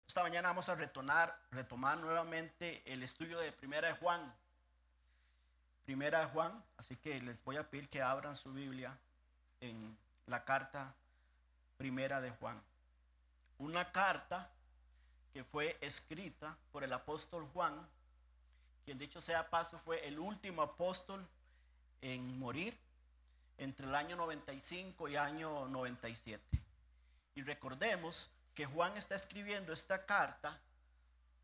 Esta mañana vamos a retomar nuevamente el estudio de Primera de Juan. Primera de Juan, así que les voy a pedir que abran su Biblia en la carta Primera de Juan. Una carta que fue escrita por el apóstol Juan, quien dicho sea paso fue el último apóstol en morir entre el año 95 y año 97. Y recordemos que Juan está escribiendo esta carta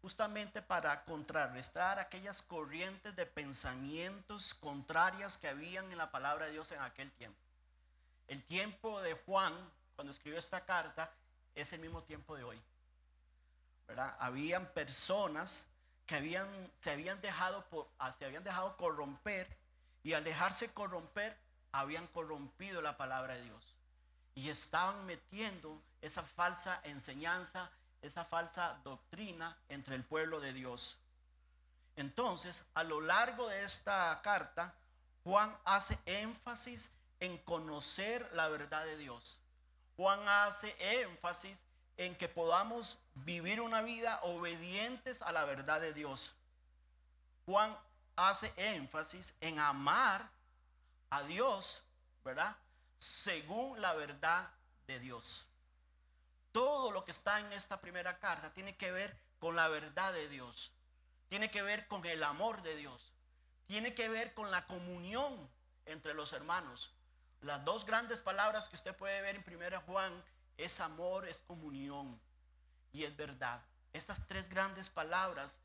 justamente para contrarrestar aquellas corrientes de pensamientos contrarias que habían en la palabra de Dios en aquel tiempo. El tiempo de Juan, cuando escribió esta carta, es el mismo tiempo de hoy, ¿verdad? Habían personas que se habían dejado corromper, y al dejarse corromper habían corrompido la palabra de Dios y estaban metiendo esa falsa enseñanza, esa falsa doctrina entre el pueblo de Dios. Entonces, a lo largo de esta carta, Juan hace énfasis en conocer la verdad de Dios. Juan hace énfasis en que podamos vivir una vida obedientes a la verdad de Dios. Juan hace énfasis en amar a Dios, ¿verdad?, según la verdad de Dios. Todo lo que está en esta primera carta tiene que ver con la verdad de Dios, tiene que ver con el amor de Dios, tiene que ver con la comunión entre los hermanos. Las dos grandes palabras que usted puede ver en Primera Juan es amor, es comunión y es verdad. Estas tres grandes palabras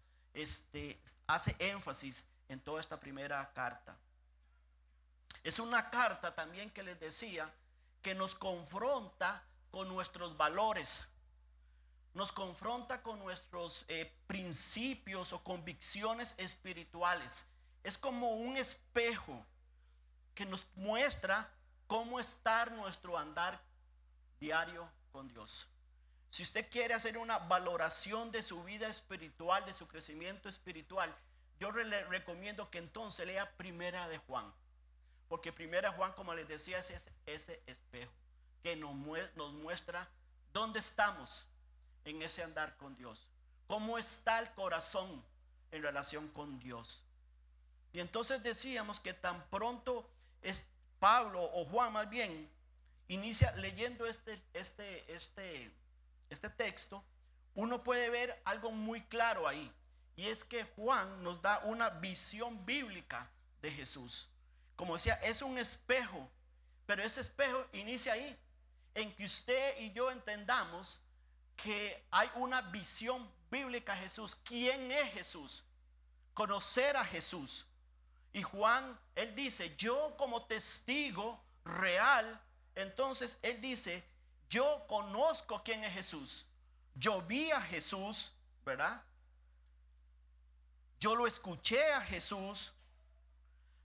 hace énfasis en toda esta primera carta. Es una carta también que les decía que nos confronta con nuestros valores, nos confronta con nuestros principios o convicciones espirituales. Es como un espejo que nos muestra cómo estar nuestro andar diario con Dios. Si usted quiere hacer una valoración de su vida espiritual, de su crecimiento espiritual, yo le recomiendo que entonces lea Primera de Juan. Porque Primera Juan, como les decía, es ese espejo que nos muestra dónde estamos en ese andar con Dios. Cómo está el corazón en relación con Dios. Y entonces decíamos que tan pronto es Pablo, o Juan más bien, inicia leyendo este texto, uno puede ver algo muy claro ahí. Y es que Juan nos da una visión bíblica de Jesús. Como decía, es un espejo, pero ese espejo inicia ahí, en que usted y yo entendamos que hay una visión bíblica de Jesús. ¿Quién es Jesús? Conocer a Jesús. Y Juan, él dice, yo como testigo real, entonces él dice, yo conozco quién es Jesús. Yo vi a Jesús, ¿verdad? Yo lo escuché a Jesús.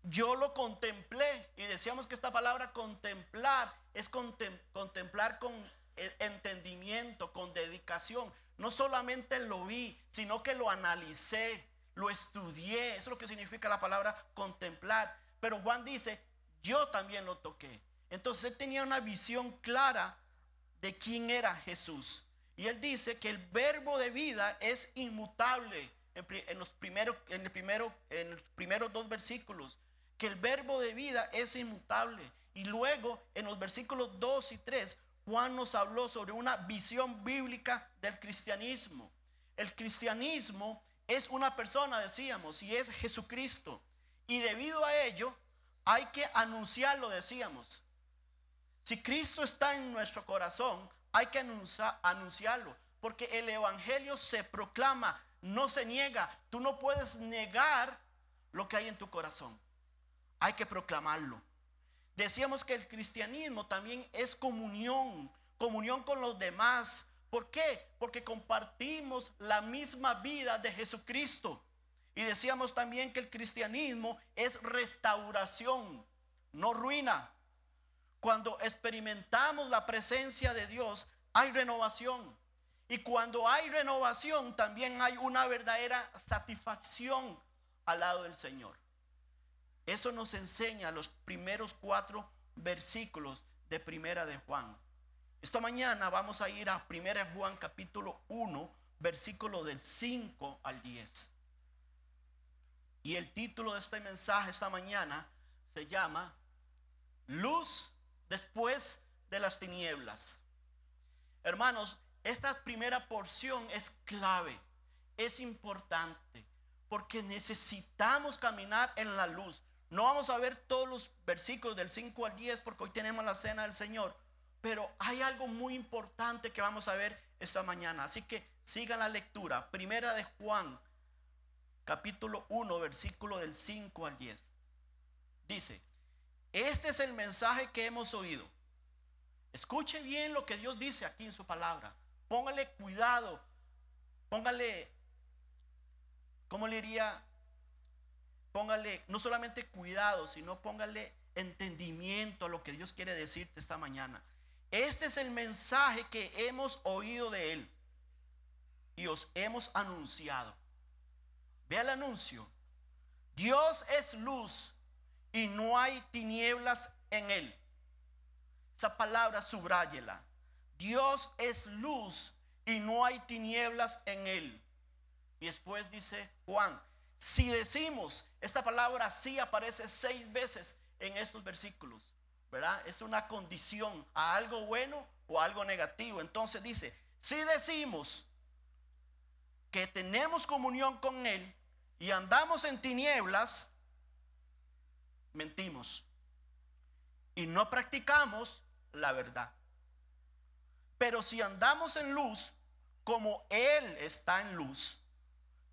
Yo lo contemplé, y decíamos que esta palabra contemplar es contemplar con entendimiento, con dedicación. No solamente lo vi, sino que lo analicé, lo estudié. Eso es lo que significa la palabra contemplar. Pero Juan dice, yo también lo toqué. Entonces él tenía una visión clara de quién era Jesús. Y él dice que el verbo de vida es inmutable en los primeros dos versículos. Que el verbo de vida es inmutable. Y luego en los versículos 2 y 3, Juan nos habló sobre una visión bíblica del cristianismo. El cristianismo es una persona, decíamos, y es Jesucristo. Y debido a ello, hay que anunciarlo, decíamos. Si Cristo está en nuestro corazón, hay que anunciarlo. Porque el evangelio se proclama, no se niega. Tú no puedes negar lo que hay en tu corazón. Hay que proclamarlo. Decíamos que el cristianismo también es comunión con los demás, ¿Por qué? Porque compartimos la misma vida de Jesucristo. Y decíamos también que el cristianismo es restauración, no ruina. Cuando experimentamos la presencia de Dios, hay renovación. Y cuando hay renovación, también hay una verdadera satisfacción al lado del Señor. Eso nos enseña los primeros 4 versículos de Primera de Juan. Esta mañana vamos a ir a Primera de Juan capítulo 1, versículo del 5 al 10. Y el título de este mensaje esta mañana se llama Luz después de las tinieblas. Hermanos, esta primera porción es clave, es importante, porque necesitamos caminar en la luz. No vamos a ver todos los versículos del 5 al 10 porque hoy tenemos la cena del Señor, pero hay algo muy importante que vamos a ver esta mañana. Así que sigan la lectura. Primera de Juan, capítulo 1, versículo del 5 al 10. Dice, este es el mensaje que hemos oído. Escuche bien lo que Dios dice aquí en su palabra. Póngale cuidado, póngale, ¿cómo le diría? Póngale no solamente cuidado, sino póngale entendimiento a lo que Dios quiere decirte esta mañana. Este es el mensaje que hemos oído de Él y os hemos anunciado. Vea el anuncio. Dios es luz y no hay tinieblas en Él. Esa palabra subráyela. Dios es luz y no hay tinieblas en Él. Y después dice Juan, si decimos, esta palabra sí aparece 6 veces en estos versículos, ¿verdad? Es una condición a algo bueno o algo negativo. Entonces dice, si decimos que tenemos comunión con Él y andamos en tinieblas, mentimos y no practicamos la verdad. Pero si andamos en luz, como Él está en luz,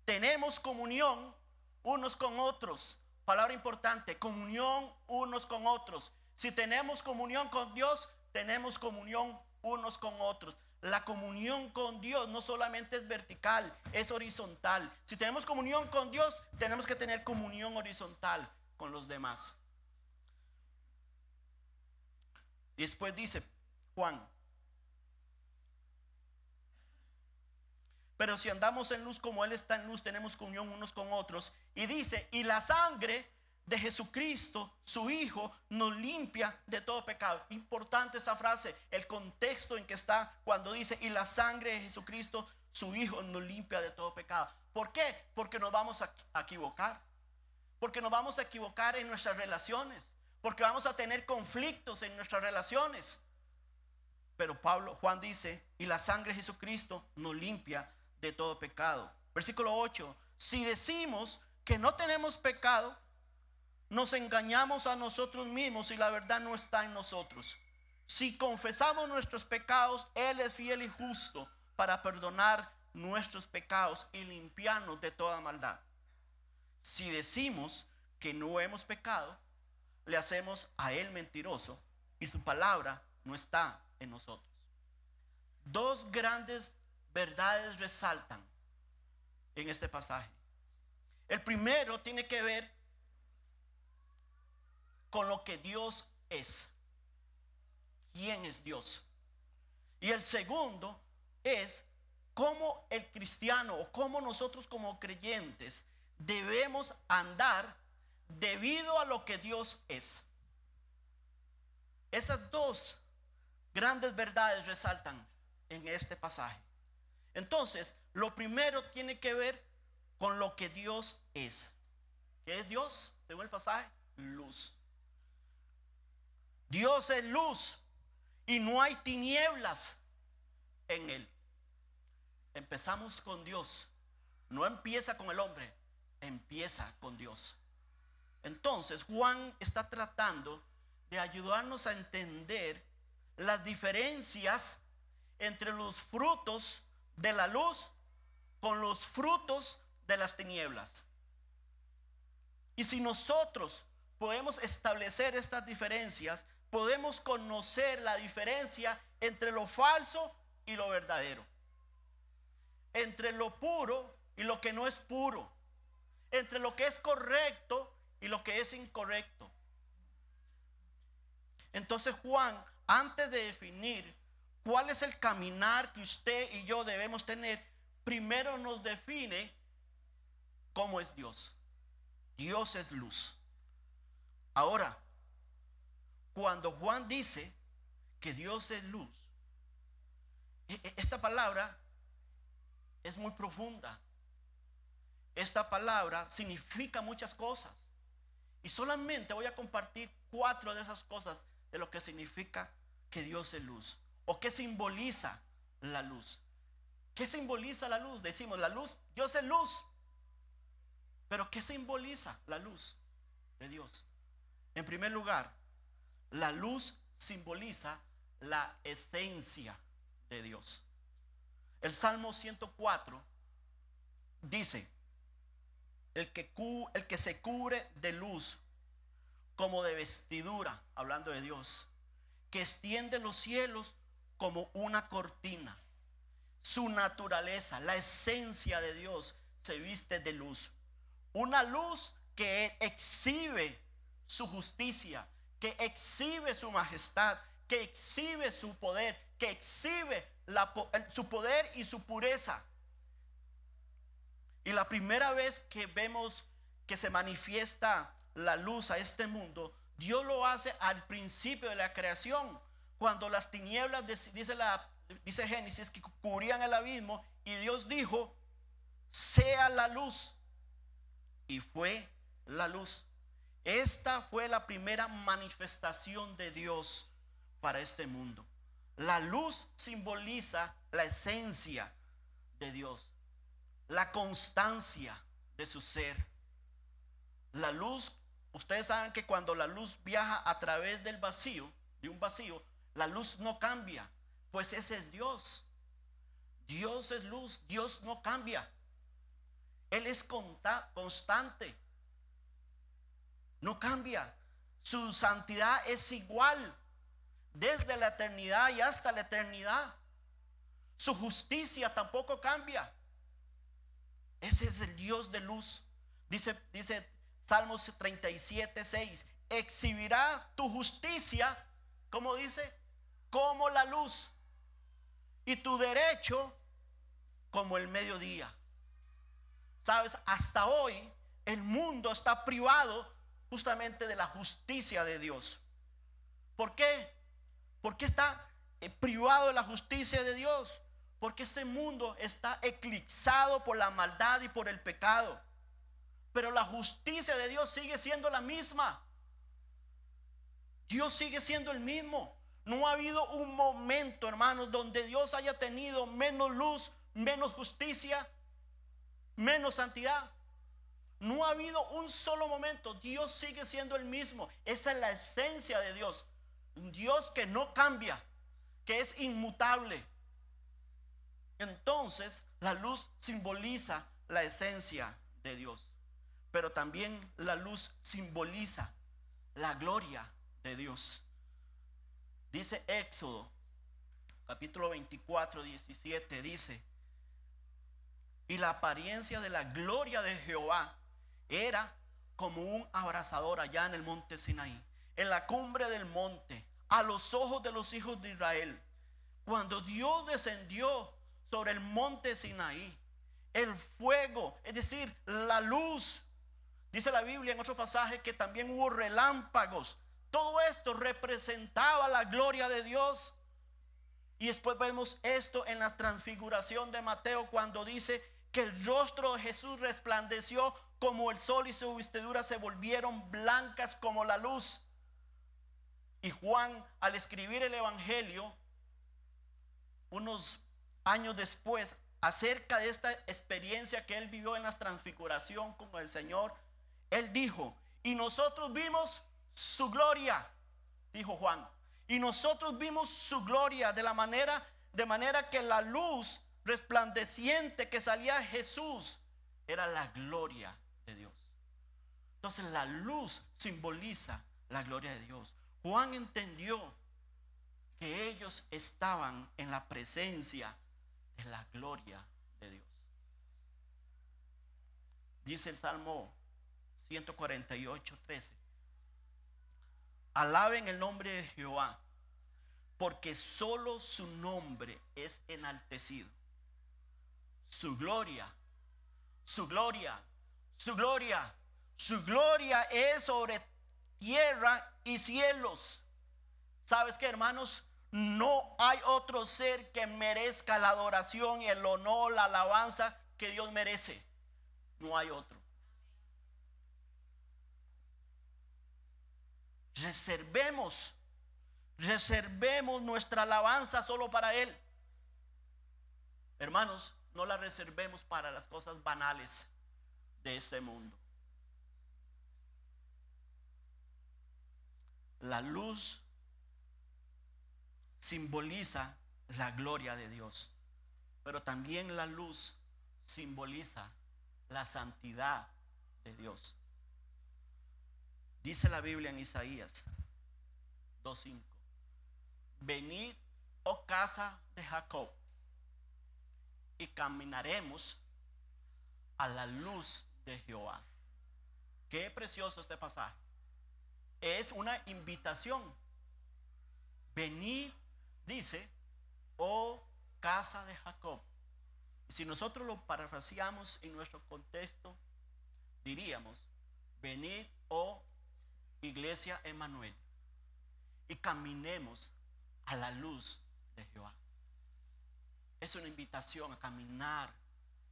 tenemos comunión unos con otros. Palabra importante, comunión unos con otros. Si tenemos comunión con Dios, tenemos comunión unos con otros. La comunión con Dios no solamente es vertical, es horizontal. Si tenemos comunión con Dios, tenemos que tener comunión horizontal con los demás. Y después dice Juan, pero si andamos en luz como Él está en luz, tenemos comunión unos con otros. Y dice, y la sangre de Jesucristo, su Hijo, nos limpia de todo pecado. Importante esa frase, el contexto en que está cuando dice, y la sangre de Jesucristo, su Hijo, nos limpia de todo pecado. ¿Por qué? Porque nos vamos a equivocar. Porque nos vamos a equivocar en nuestras relaciones. Porque vamos a tener conflictos en nuestras relaciones. Pero Juan dice, y la sangre de Jesucristo nos limpia de todo pecado. Versículo 8, si decimos que no tenemos pecado, nos engañamos a nosotros mismos y la verdad no está en nosotros. Si confesamos nuestros pecados, Él es fiel y justo para perdonar nuestros pecados y limpiarnos de toda maldad. Si decimos que no hemos pecado, le hacemos a Él mentiroso y su palabra no está en nosotros. 2 grandes verdades resaltan en este pasaje. El primero tiene que ver con lo que Dios es. ¿Quién es Dios? Y el segundo es cómo el cristiano o cómo nosotros como creyentes debemos andar debido a lo que Dios es. Esas 2 grandes verdades resaltan en este pasaje. Entonces, lo primero tiene que ver con lo que Dios es. ¿Qué es Dios? Según el pasaje, luz. Dios es luz y no hay tinieblas en Él. Empezamos con Dios. No empieza con el hombre, empieza con Dios. Entonces, Juan está tratando de ayudarnos a entender las diferencias entre los frutos de la luz con los frutos de las tinieblas. Y si nosotros podemos establecer estas diferencias, podemos conocer la diferencia entre lo falso y lo verdadero. entre lo puro y lo que no es puro, entre lo que es correcto y lo que es incorrecto. Entonces Juan, antes de definir cuál es el caminar que usted y yo debemos tener, primero nos define cómo es Dios. Dios es luz. Ahora, cuando Juan dice que Dios es luz, esta palabra es muy profunda. Esta palabra significa muchas cosas. Y solamente voy a compartir 4 de esas cosas de lo que significa que Dios es luz. ¿O qué simboliza la luz? ¿Qué simboliza la luz? Decimos la luz, Dios es luz. Pero ¿qué simboliza la luz de Dios? En primer lugar, la luz simboliza la esencia de Dios. El Salmo 104 dice: el que se cubre de luz como de vestidura, hablando de Dios, que extiende los cielos como una cortina. Su naturaleza, la esencia de Dios, se viste de luz. Una luz que exhibe su justicia, que exhibe su majestad, que exhibe su poder, que exhibe su poder y su pureza. Y la primera vez que vemos que se manifiesta la luz a este mundo, Dios lo hace al principio de la creación, cuando las tinieblas, dice Génesis, que cubrían el abismo, y Dios dijo: sea la luz, y fue la luz. Esta fue la primera manifestación de Dios para este mundo. La luz simboliza la esencia de Dios, la constancia de su ser. La luz, ustedes saben que cuando la luz viaja a través del vacío, de un vacío, la luz no cambia, pues ese es Dios. Dios es luz, Dios no cambia. Él es constante, no cambia. Su santidad es igual desde la eternidad y hasta la eternidad. Su justicia tampoco cambia. Ese es el Dios de luz. Dice Salmos 37:6: exhibirá tu justicia, como dice, como la luz, y tu derecho como el mediodía. Sabes, hasta hoy el mundo está privado justamente de la justicia de Dios. ¿Por qué? ¿Por qué está privado de la justicia de Dios? Porque este mundo está eclipsado por la maldad y por el pecado. Pero la justicia de Dios sigue siendo la misma. Dios sigue siendo el mismo. No ha habido un momento, hermanos, donde Dios haya tenido menos luz, menos justicia, menos santidad. No ha habido un solo momento. Dios sigue siendo el mismo. Esa es la esencia de Dios. Un Dios que no cambia, que es inmutable. Entonces, la luz simboliza la esencia de Dios. Pero también la luz simboliza la gloria de Dios. Dice Éxodo, capítulo 24:17, dice: y la apariencia de la gloria de Jehová era como un abrasador allá en el monte Sinaí, en la cumbre del monte, a los ojos de los hijos de Israel. Cuando Dios descendió sobre el monte Sinaí, el fuego, es decir, la luz. Dice la Biblia en otro pasaje que también hubo relámpagos. Todo esto representaba la gloria de Dios. Y después vemos esto en la transfiguración de Mateo, cuando dice que el rostro de Jesús resplandeció como el sol y sus vestiduras se volvieron blancas como la luz. Y Juan, al escribir el evangelio unos años después, acerca de esta experiencia que él vivió en la transfiguración con el Señor, él dijo: y nosotros vimos su gloria, dijo Juan, y nosotros vimos su gloria de manera que la luz resplandeciente que salía de Jesús era la gloria de Dios. Entonces la luz simboliza la gloria de Dios. Juan entendió que ellos estaban en la presencia de la gloria de Dios. Dice el Salmo 148:13. Alaben el nombre de Jehová, porque solo su nombre es enaltecido. Su gloria, su gloria, su gloria, su gloria es sobre tierra y cielos. ¿Sabes qué, hermanos? No hay otro ser que merezca la adoración y el honor, la alabanza que Dios merece. No hay otro. Reservemos nuestra alabanza solo para Él. Hermanos, no la reservemos para las cosas banales de este mundo. La luz simboliza la gloria de Dios, pero también la luz simboliza la santidad de Dios. Dice la Biblia en Isaías 2:5: venid, oh casa de Jacob, y caminaremos a la luz de Jehová. Qué precioso este pasaje. Es una invitación. Venid, dice, oh casa de Jacob. Y si nosotros lo parafraseamos en nuestro contexto, diríamos: venid, oh iglesia Emmanuel, y caminemos a la luz de Jehová. Es una invitación a caminar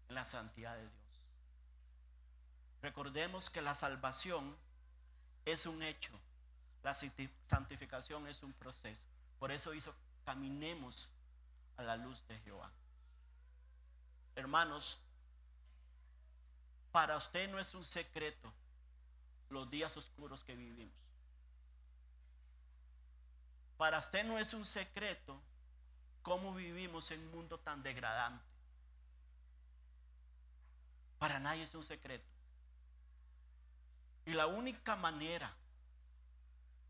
en la santidad de Dios. Recordemos que la salvación es un hecho, la santificación es un proceso. Por eso hizo: caminemos a la luz de Jehová. Hermanos, para usted no es un secreto los días oscuros que vivimos. Para usted no es un secreto cómo vivimos en un mundo tan degradante. Para nadie es un secreto. Y la única manera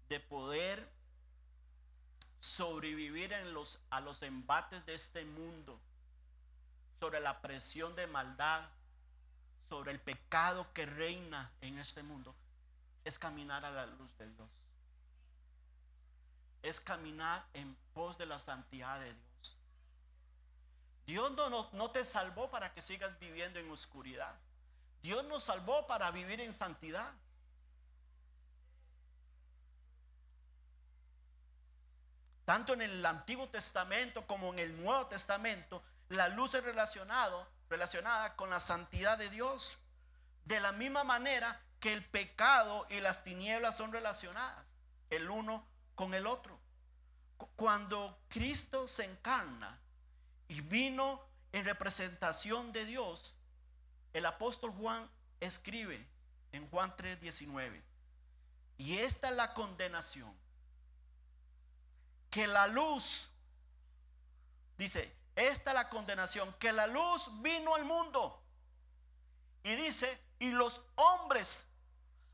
de poder sobrevivir a los embates de este mundo, sobre la presión de maldad, sobre el pecado que reina en este mundo, es caminar a la luz de Dios. Es caminar en pos de la santidad de Dios. Dios no te salvó para que sigas viviendo en oscuridad. Dios nos salvó para vivir en santidad. Tanto en el Antiguo Testamento como en el Nuevo Testamento, la luz es relacionada con la santidad de Dios. De la misma manera que el pecado y las tinieblas son relacionadas el uno con el otro. Cuando Cristo se encarna y vino en representación de Dios, el apóstol Juan escribe en Juan 3:19: y esta es la condenación, que la luz, dice, esta es la condenación, que la luz vino al mundo. Y dice: y los hombres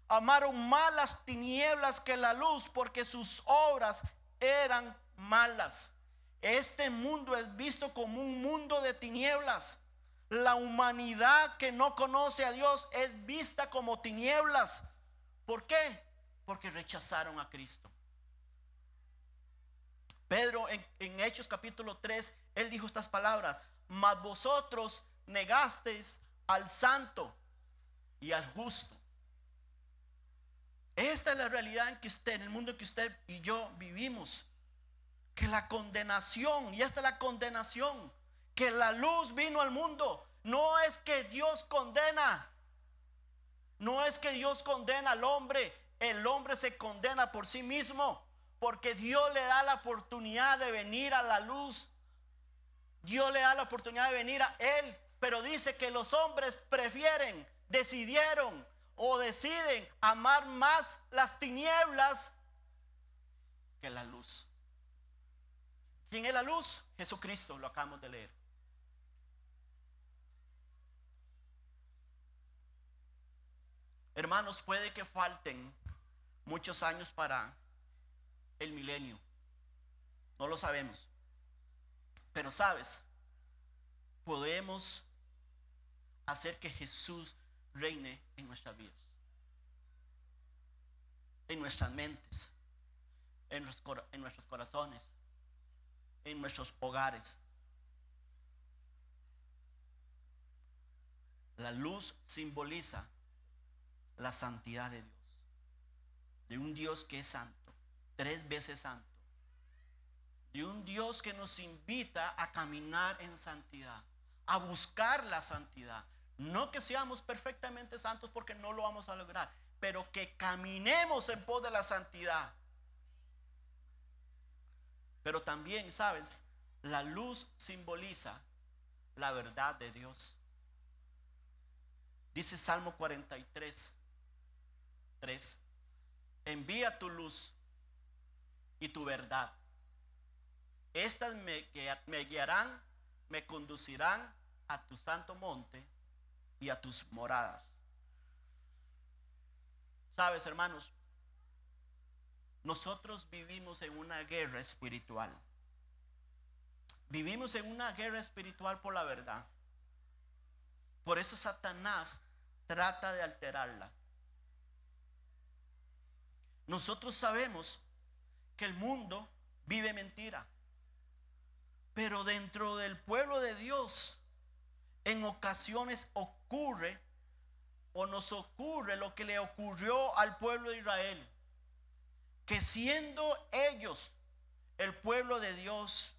amaron más las tinieblas que la luz, porque sus obras eran malas. Este mundo es visto como un mundo de tinieblas. La humanidad que no conoce a Dios es vista como tinieblas. ¿Por qué? Porque rechazaron a Cristo. Pedro en Hechos capítulo 3, él dijo estas palabras: mas vosotros negasteis al santo y al justo. Esta es la realidad en el mundo en que usted y yo vivimos. Que la condenación, y esta es la condenación, que la luz vino al mundo. No es que Dios condena, no es que Dios condena al hombre. El hombre se condena por sí mismo, porque Dios le da la oportunidad de venir a la luz. Dios le da la oportunidad de venir a Él, pero dice que los hombres decidieron o deciden amar más las tinieblas que la luz. ¿Quién es la luz? Jesucristo, lo acabamos de leer. Hermanos, puede que falten muchos años para el milenio. No lo sabemos. Pero sabes, podemos hacer que Jesús reine en nuestras vidas, en nuestras mentes, en nuestros corazones, en nuestros hogares. La luz simboliza la santidad de Dios, de un Dios que es santo, 3 veces santo, de un Dios que nos invita a caminar en santidad, a buscar la santidad. No que seamos perfectamente santos, porque no lo vamos a lograr, pero que caminemos en pos de la santidad. Pero también, ¿sabes? La luz simboliza la verdad de Dios. Dice Salmo 43, 3: envía tu luz y tu verdad. Estas me guiarán, me conducirán a tu santo monte y a tus moradas. Sabes, hermanos, nosotros vivimos en una guerra espiritual. Vivimos en una guerra espiritual por la verdad. Por eso Satanás trata de alterarla. Nosotros sabemos que el mundo vive mentira, pero dentro del pueblo de Dios en ocasiones ocurre o nos ocurre lo que le ocurrió al pueblo de Israel, que siendo ellos el pueblo de Dios,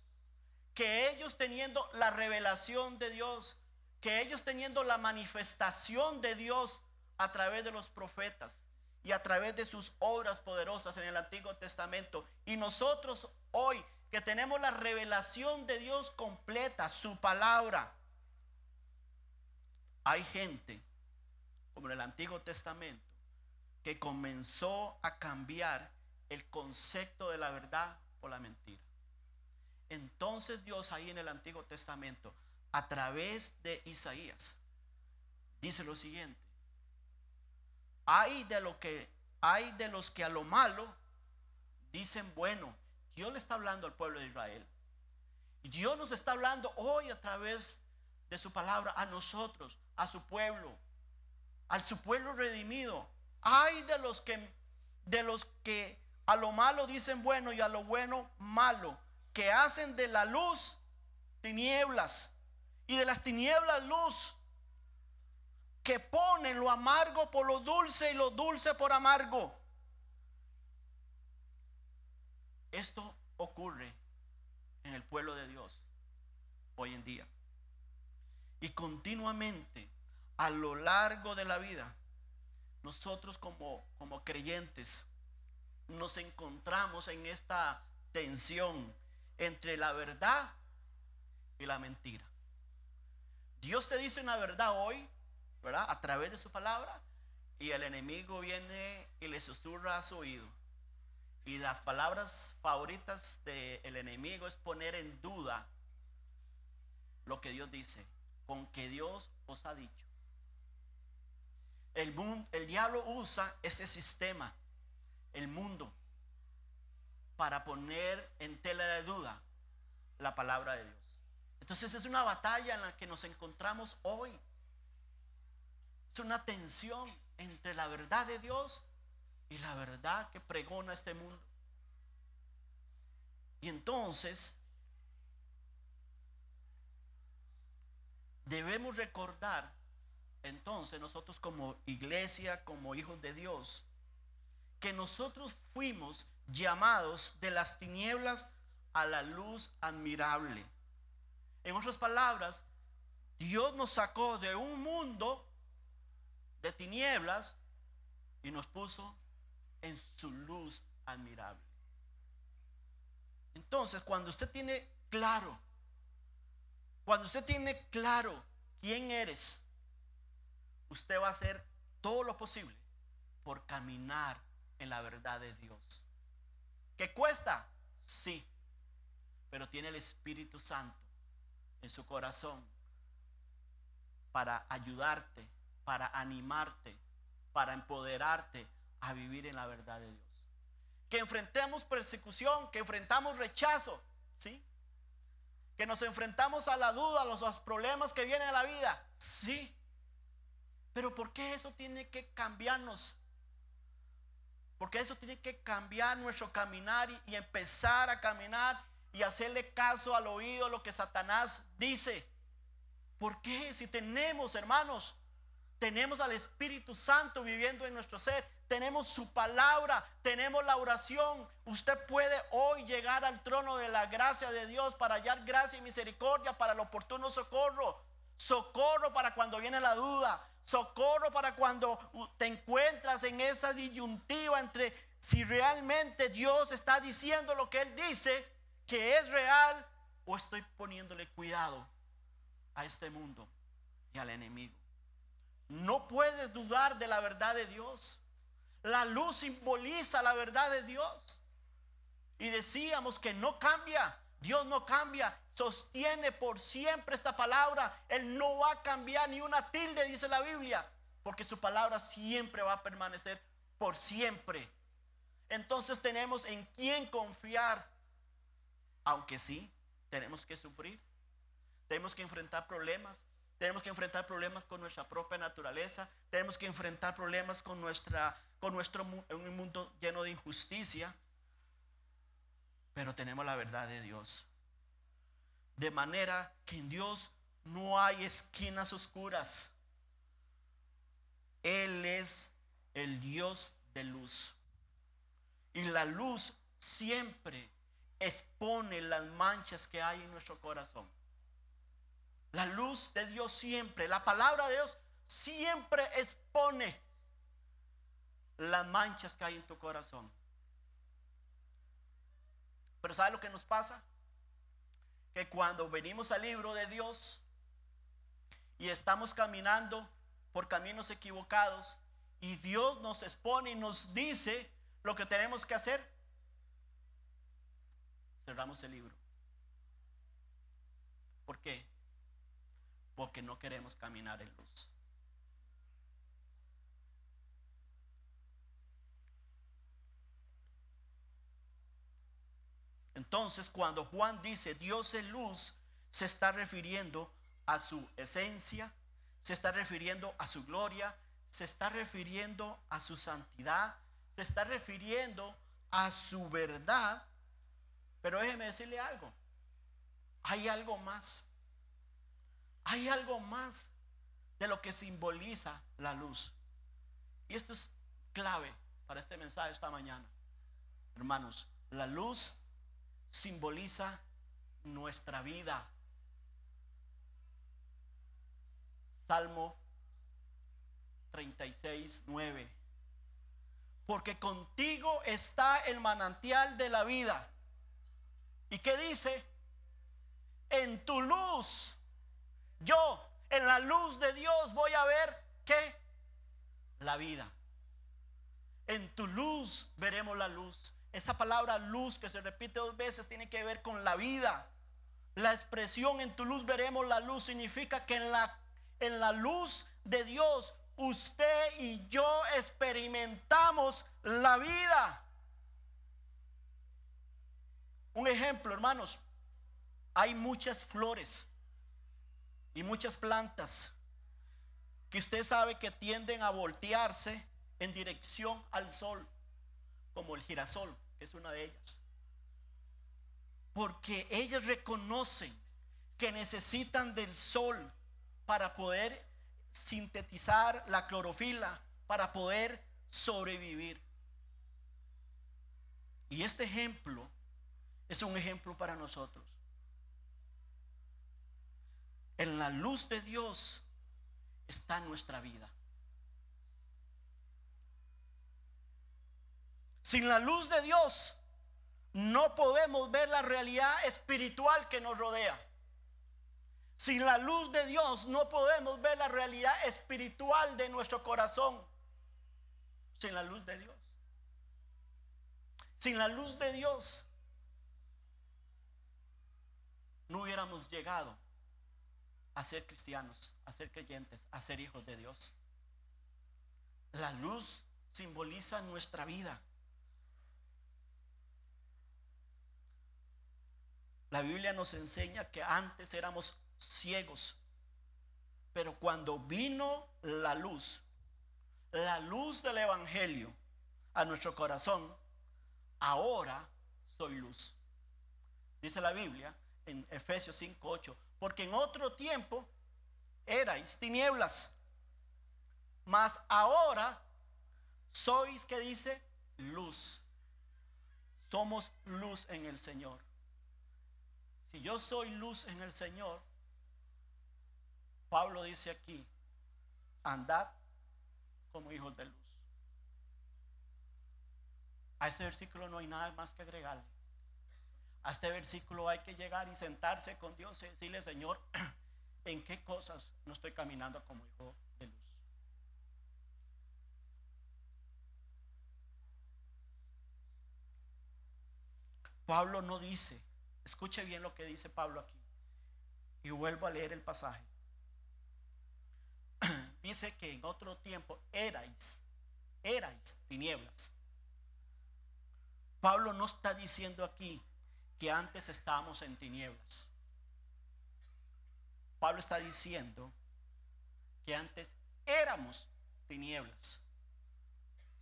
que ellos teniendo la revelación de Dios, que ellos teniendo la manifestación de Dios a través de los profetas y a través de sus obras poderosas en el Antiguo Testamento, y nosotros hoy que tenemos la revelación de Dios completa, su palabra, hay gente como en el Antiguo Testamento que comenzó a cambiar el concepto de la verdad por la mentira. Entonces Dios ahí en el Antiguo Testamento, a través de Isaías, dice lo siguiente: hay de los que a lo malo dicen bueno. Dios le está hablando al pueblo de Israel, y Dios nos está hablando hoy a través de su palabra a nosotros, a su pueblo redimido. Hay de los que a lo malo dicen bueno y a lo bueno malo, que hacen de la luz tinieblas y de las tinieblas luz, que ponen lo amargo por lo dulce y lo dulce por amargo. Esto ocurre en el pueblo de Dios hoy en día, y continuamente a lo largo de la vida nosotros como creyentes nos encontramos en esta tensión entre la verdad y la mentira. Dios te dice una verdad hoy, ¿verdad?, a través de su palabra, y el enemigo viene y le susurra a su oído. Y las palabras favoritas del enemigo es poner en duda lo que Dios dice, con que Dios os ha dicho. El diablo usa este sistema, el mundo, para poner en tela de duda la palabra de Dios. Entonces es una batalla en la que nos encontramos hoy. Es una tensión entre la verdad de Dios y la verdad que pregona este mundo. Y entonces debemos recordar, entonces nosotros como iglesia, como hijos de Dios, que nosotros fuimos llamados de las tinieblas a la luz admirable. En otras palabras, Dios nos sacó de un mundo de tinieblas y nos puso en su luz admirable. Entonces, cuando usted tiene claro quién eres, usted va a hacer todo lo posible por caminar en la verdad de Dios. ¿Qué cuesta? Sí, pero tiene el Espíritu Santo en su corazón para ayudarte, para animarte, para empoderarte a vivir en la verdad de Dios. Que enfrentemos persecución, que enfrentamos rechazo, ¿sí? Que nos enfrentamos a la duda, a los problemas que vienen a la vida, sí. Pero ¿por qué eso tiene que cambiarnos? Porque eso tiene que cambiar nuestro caminar y empezar a caminar y hacerle caso al oído lo que Satanás dice. ¿Por qué? Si tenemos, hermanos, tenemos al Espíritu Santo viviendo en nuestro ser, tenemos su palabra, tenemos la oración. Usted puede hoy llegar al trono de la gracia de Dios para hallar gracia y misericordia para el oportuno socorro. Socorro para cuando viene la duda. Socorro para cuando te encuentras en esa disyuntiva entre si realmente Dios está diciendo lo que Él dice, que es real, o estoy poniéndole cuidado a este mundo y al enemigo. No puedes dudar de la verdad de Dios. La luz simboliza la verdad de Dios. Y decíamos que no cambia. Dios no cambia. Sostiene por siempre esta palabra. Él no va a cambiar ni una tilde, dice la Biblia. Porque su palabra siempre va a permanecer por siempre. Entonces tenemos en quién confiar. Aunque sí, tenemos que sufrir. Tenemos que enfrentar problemas. Tenemos que enfrentar problemas con nuestra propia naturaleza. Tenemos que enfrentar problemas con un mundo lleno de injusticia. Pero tenemos la verdad de Dios. De manera que en Dios no hay esquinas oscuras. Él es el Dios de luz. Y la luz siempre expone las manchas que hay en nuestro corazón. La luz de Dios siempre, la palabra de Dios siempre expone las manchas que hay en tu corazón. Pero ¿sabe lo que nos pasa? Que cuando venimos al libro de Dios y estamos caminando por caminos equivocados y Dios nos expone y nos dice lo que tenemos que hacer, cerramos el libro. ¿Por qué? Porque no queremos caminar en luz. Entonces, cuando Juan dice Dios es luz, se está refiriendo a su esencia, se está refiriendo a su gloria, se está refiriendo a su santidad, se está refiriendo a su verdad. Pero déjeme decirle algo. Hay algo más. Hay algo más de lo que simboliza la luz. Y esto es clave para este mensaje esta mañana. Hermanos, la luz simboliza nuestra vida. Salmo 36:9. Porque contigo está el manantial de la vida. ¿Y qué dice? En tu luz, yo en la luz de Dios voy a ver ¿qué? La vida. En tu luz veremos la luz. Esa palabra luz que se repite 2 veces tiene que ver con la vida. La expresión en tu luz veremos la luz significa que en la luz de Dios usted y yo experimentamos la vida. Un ejemplo, hermanos, hay muchas flores y muchas plantas que usted sabe que tienden a voltearse en dirección al sol, como el girasol, que es una de ellas. Porque ellas reconocen que necesitan del sol para poder sintetizar la clorofila, para poder sobrevivir. Y este ejemplo es un ejemplo para nosotros. En la luz de Dios está nuestra vida. Sin la luz de Dios no podemos ver la realidad espiritual que nos rodea. Sin la luz de Dios no podemos ver la realidad espiritual de nuestro corazón. Sin la luz de Dios. Sin la luz de Dios no hubiéramos llegado a ser cristianos, a ser creyentes, a ser hijos de Dios. La luz simboliza nuestra vida. La Biblia nos enseña que antes éramos ciegos, Pero cuando vino la luz del Evangelio a nuestro corazón, ahora soy luz. Dice la Biblia en Efesios 5:8, porque en otro tiempo erais tinieblas, mas ahora sois, ¿qué dice? Luz. Somos luz en el Señor. Si yo soy luz en el Señor, Pablo dice aquí, andad como hijos de luz. A este versículo no hay nada más que agregarle. A este versículo hay que llegar y sentarse con Dios y decirle, Señor, ¿en qué cosas no estoy caminando como hijo de luz? Pablo no dice, escuche bien lo que dice Pablo aquí, y vuelvo a leer el pasaje. Dice que en otro tiempo erais tinieblas. Pablo no está diciendo aquí que antes estábamos en tinieblas. Pablo está diciendo que antes éramos tinieblas.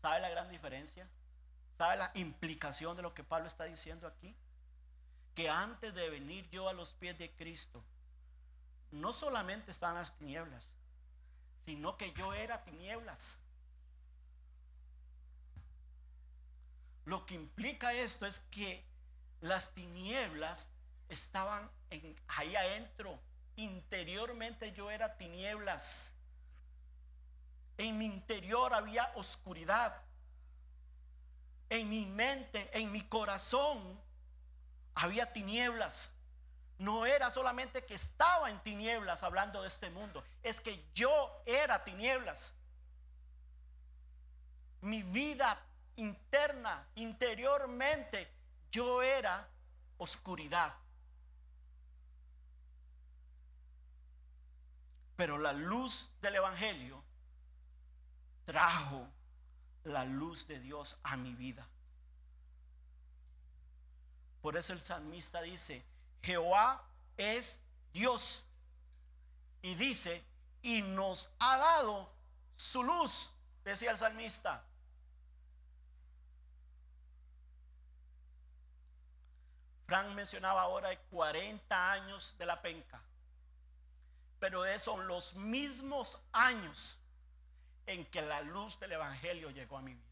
¿Sabe la gran diferencia? ¿Sabe la implicación de lo que Pablo está diciendo aquí? Que antes de venir yo a los pies de Cristo, no solamente estaban las tinieblas, sino que yo era tinieblas. Lo que implica esto es que las tinieblas estaban ahí adentro. Interiormente yo era tinieblas. En mi interior había oscuridad. En mi mente, en mi corazón había tinieblas. No era solamente que estaba en tinieblas hablando de este mundo, es que yo era tinieblas. Mi vida interna, interiormente, yo era oscuridad. Pero la luz del Evangelio trajo la luz de Dios a mi vida. Por eso el salmista dice, Jehová es Dios. Y dice, y nos ha dado su luz, decía el salmista. Frank mencionaba ahora 40 años de la penca. Pero esos son los mismos años en que la luz del Evangelio llegó a mi vida.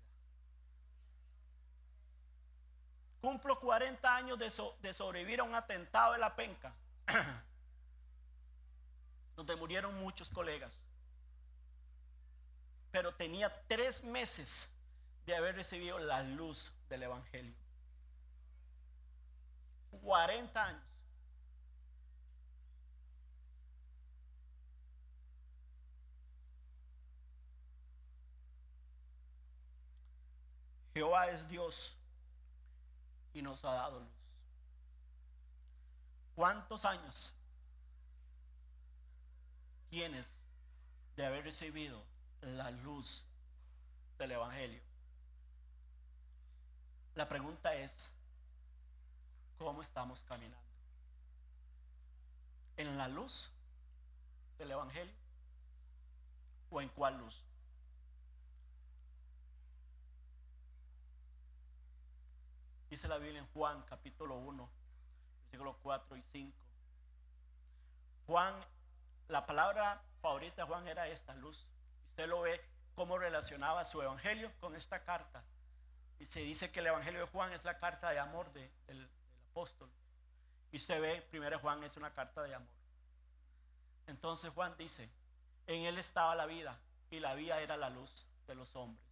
Cumplo 40 años de sobrevivir a un atentado de la penca, donde murieron muchos colegas. Pero tenía 3 meses de haber recibido la luz del Evangelio. 40 años. Jehová es Dios y nos ha dado luz. ¿Cuántos años tienes de haber recibido la luz del Evangelio? La pregunta es, ¿cómo estamos caminando? ¿En la luz del Evangelio o en cuál luz? Dice la Biblia en Juan capítulo 1, versículos 4 y 5. Juan, la palabra favorita de Juan era esta, luz. Usted lo ve cómo relacionaba su evangelio con esta carta. Y se dice que el evangelio de Juan es la carta de amor del apóstol. Y usted ve, 1 Juan es una carta de amor. Entonces Juan dice, en él estaba la vida, y la vida era la luz de los hombres.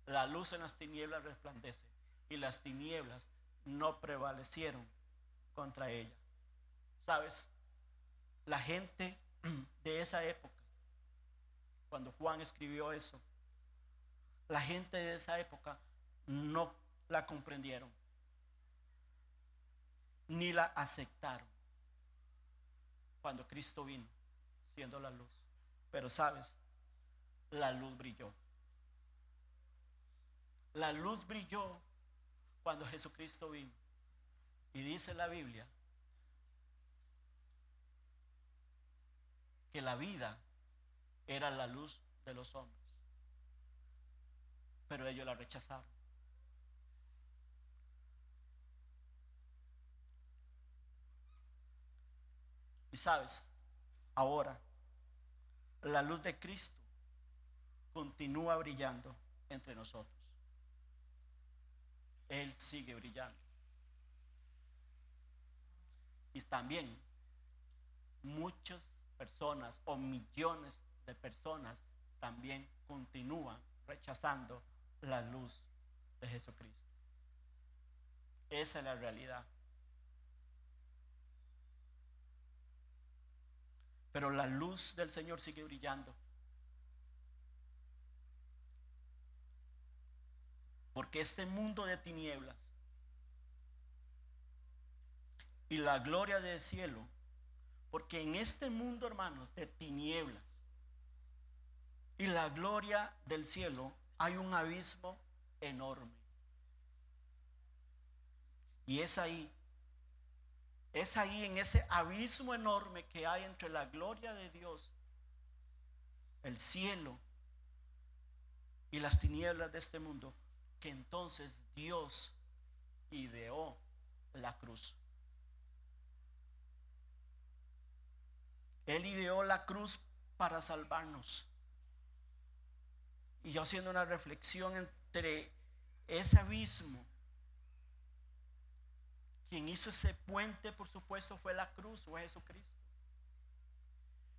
La luz en las tinieblas resplandece, y las tinieblas no prevalecieron contra ella. ¿Sabes? La gente de esa época, cuando Juan escribió eso, la gente de esa época no la comprendieron, ni la aceptaron cuando Cristo vino siendo la luz. Pero sabes, la luz brilló. La luz brilló cuando Jesucristo vino. Y dice la Biblia que la vida era la luz de los hombres, pero ellos la rechazaron. Y sabes, ahora la luz de Cristo continúa brillando entre nosotros. Él sigue brillando. Y también muchas personas o millones de personas también continúan rechazando la luz de Jesucristo. Esa es la realidad. Pero la luz del Señor sigue brillando. Porque este mundo de tinieblas y la gloria del cielo, porque en este mundo, hermanos, de tinieblas y la gloria del cielo hay un abismo enorme. Y es ahí en ese abismo enorme que hay entre la gloria de Dios, el cielo y las tinieblas de este mundo, que entonces Dios ideó la cruz. Él ideó la cruz para salvarnos. Y yo haciendo una reflexión entre ese abismo, quien hizo ese puente, por supuesto, fue la cruz, fue Jesucristo.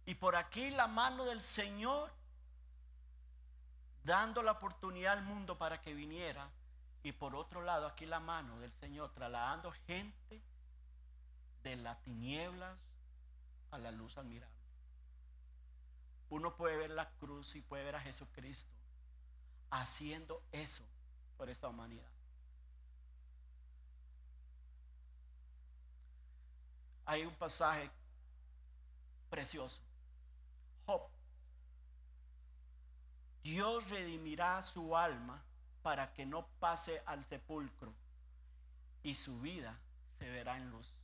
Y por aquí la mano del Señor dando la oportunidad al mundo para que viniera. Y por otro lado, aquí la mano del Señor trasladando gente de las tinieblas a la luz admirable. Uno puede ver la cruz y puede ver a Jesucristo haciendo eso por esta humanidad. Hay un pasaje precioso. Job. Dios redimirá su alma para que no pase al sepulcro y su vida se verá en luz.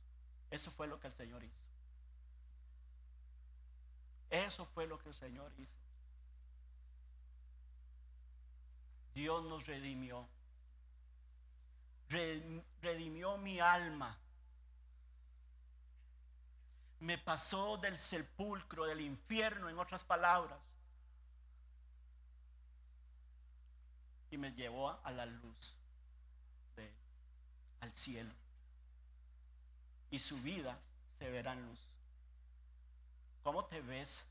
Eso fue lo que el Señor hizo. Eso fue lo que el Señor hizo. Dios nos redimió. Redimió mi alma. Me pasó del sepulcro, del infierno, en otras palabras, y me llevó a la luz de Él, al cielo. Y su vida se verá en luz. ¿Cómo te ves?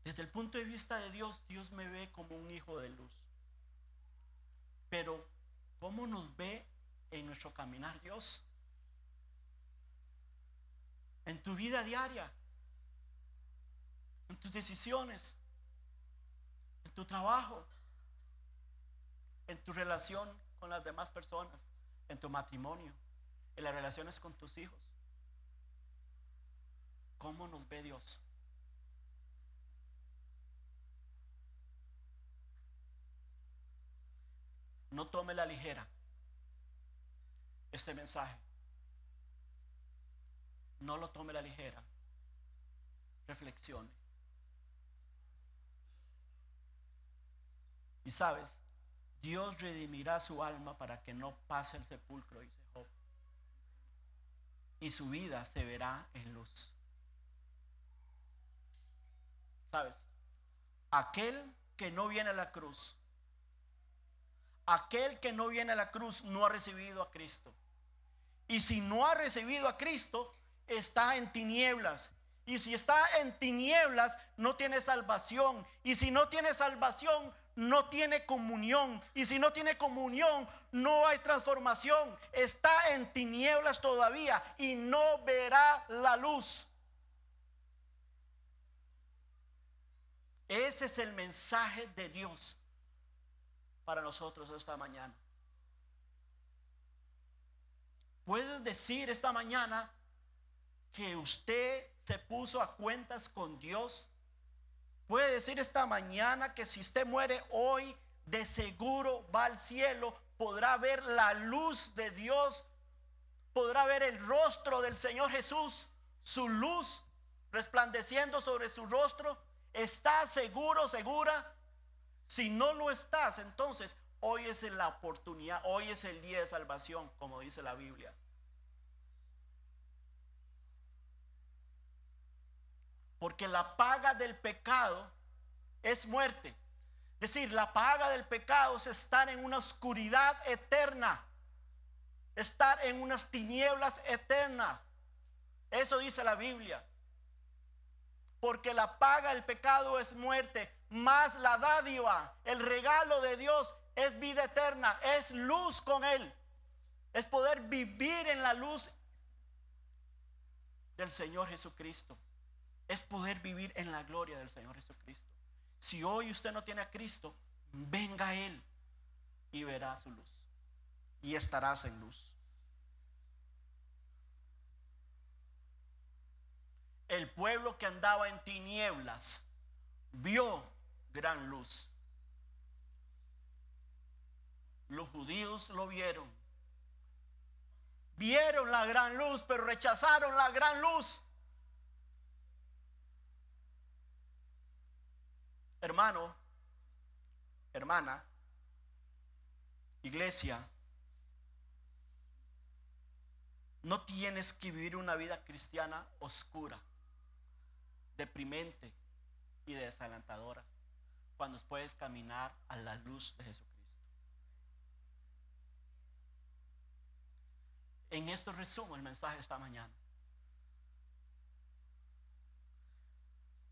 Desde el punto de vista de Dios, Dios me ve como un hijo de luz. Pero, ¿cómo nos ve en nuestro caminar Dios? En tu vida diaria, en tus decisiones, en tu trabajo, en tu relación con las demás personas, en tu matrimonio, en las relaciones con tus hijos. ¿Cómo nos ve Dios? No tome la ligera este mensaje. No lo tome a la ligera. Reflexione. Y sabes, Dios redimirá su alma para que no pase el sepulcro, dice Job. Y su vida se verá en luz. ¿Sabes? Aquel que no viene a la cruz, aquel que no viene a la cruz no ha recibido a Cristo. Y si no ha recibido a Cristo, está en tinieblas. Y si está en tinieblas, no tiene salvación. Y si no tiene salvación, no tiene comunión. Y si no tiene comunión, no hay transformación. Está en tinieblas todavía y no verá la luz. Ese es el mensaje de Dios para nosotros esta mañana. Puedes decir esta mañana que usted se puso a cuentas con Dios. Puede decir esta mañana que si usted muere hoy, de seguro va al cielo, podrá ver la luz de Dios, podrá ver el rostro del Señor Jesús, su luz resplandeciendo sobre su rostro? ¿Estás seguro, segura? Si no lo estás, entonces hoy es la oportunidad, hoy es el día de salvación, como dice la Biblia. Porque la paga del pecado es muerte. Es decir, la paga del pecado es estar en una oscuridad eterna, estar en unas tinieblas eternas. Eso dice la Biblia. Porque la paga del pecado es muerte, más la dádiva, el regalo de Dios es vida eterna, es luz con Él, es poder vivir en la luz del Señor Jesucristo, es poder vivir en la gloria del Señor Jesucristo. Si hoy usted no tiene a Cristo, venga a Él y verá su luz y estarás en luz. El pueblo que andaba en tinieblas vio gran luz. Los judíos lo vieron. Vieron la gran luz, pero rechazaron la gran luz. Hermano, hermana, iglesia, no tienes que vivir una vida cristiana oscura, deprimente y desalentadora, cuando puedes caminar a la luz de Jesucristo. En esto resumo el mensaje esta mañana.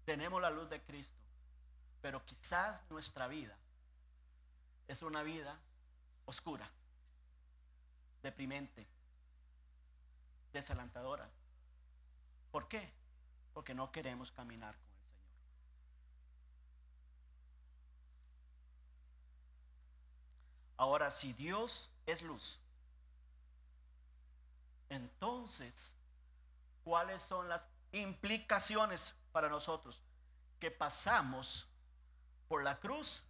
Tenemos la luz de Cristo, pero quizás nuestra vida es una vida oscura, deprimente, desalentadora. ¿Por qué? Porque no queremos caminar con el Señor. Ahora, si Dios es luz, entonces, ¿cuáles son las implicaciones para nosotros? Que pasamos por la cruz,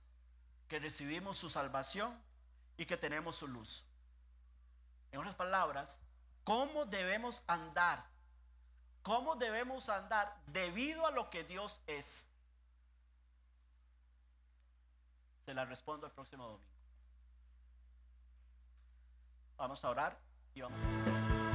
que recibimos su salvación y que tenemos su luz. En otras palabras, ¿cómo debemos andar? ¿Cómo debemos andar debido a lo que Dios es? Se la respondo el próximo domingo. Vamos a orar y vamos a orar.